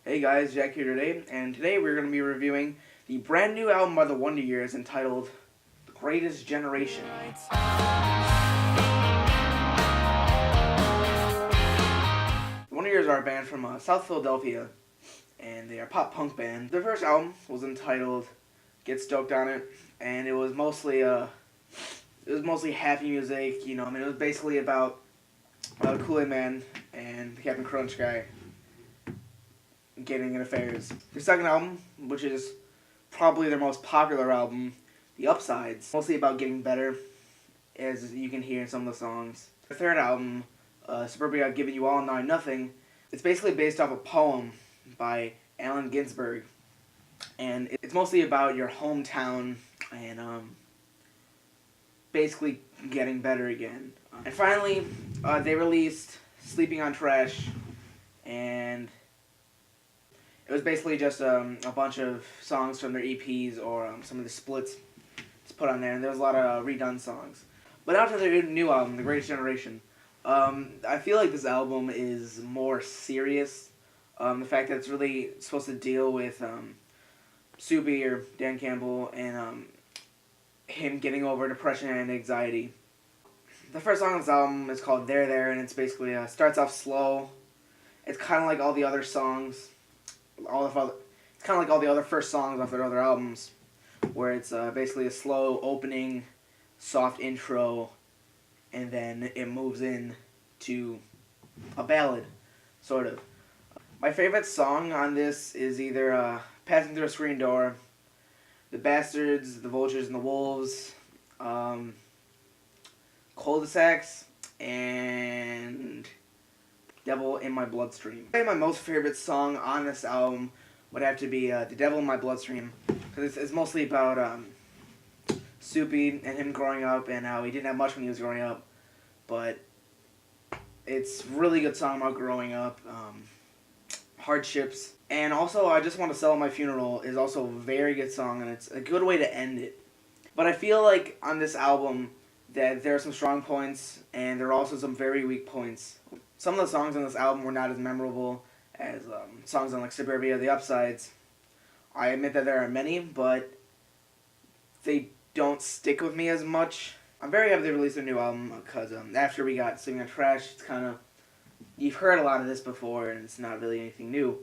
Hey guys, Jack here today, and today we're going to be reviewing the brand new album by the Wonder Years entitled The Greatest Generation. The Wonder Years are a band from South Philadelphia, and they are a pop punk band. Their first album was entitled Get Stoked on It, and it was mostly happy music. It was basically about Kool-Aid Man and the Captain Crunch guy getting in affairs. Their second album, which is probably their most popular album, The Upsides, mostly about getting better, as you can hear in some of the songs. Their third album, Suburbia Giving You All Now Nothing, it's basically based off a poem by Allen Ginsberg, and it's mostly about your hometown and basically getting better again. And finally, they released Sleeping on Trash, and it was basically just a bunch of songs from their EPs or some of the splits to put on there, and there was a lot of redone songs. But after their new album, The Greatest Generation, I feel like this album is more serious. The fact that it's really supposed to deal with Soupy or Dan Campbell and him getting over depression and anxiety. The first song on this album is called There There, and it's basically starts off slow. It's kind of like all the other songs. It's kind of like all the other first songs off their other albums, where it's basically a slow opening, soft intro, and then it moves in to a ballad, sort of. My favorite song on this is either Passing Through a Screen Door, The Bastards, The Vultures and the Wolves, Cul-de-sacs, and Devil in My Bloodstream. My most favorite song on this album would have to be The Devil in My Bloodstream, because it's mostly about Soupy and him growing up and how he didn't have much when he was growing up, but it's a really good song about growing up, hardships, and also I Just Want to Sell at My Funeral is also a very good song, and it's a good way to end it. But I feel like on this album that there are some strong points and there are also some very weak points. Some of the songs on this album were not as memorable as songs on like Suburbia, The Upsides. I admit that there are many, but they don't stick with me as much. I'm very happy they released a new album because after we got Sleeping on Trash, it's kind of, you've heard a lot of this before and it's not really anything new.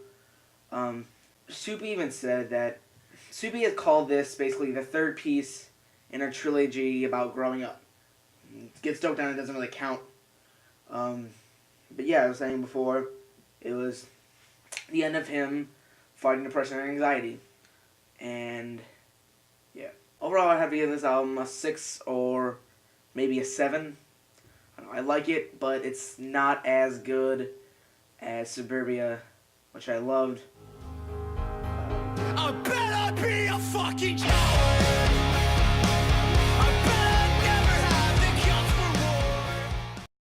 Soupy even said that Soupy has called this basically the third piece in a trilogy about growing up. Get Stoked on It doesn't really count. But yeah, I was saying before, it was the end of him fighting depression and anxiety. And yeah. Overall, I'd have to give this album a 6 or maybe a 7. I like it, but it's not as good as Suburbia, which I loved. I better be a fucking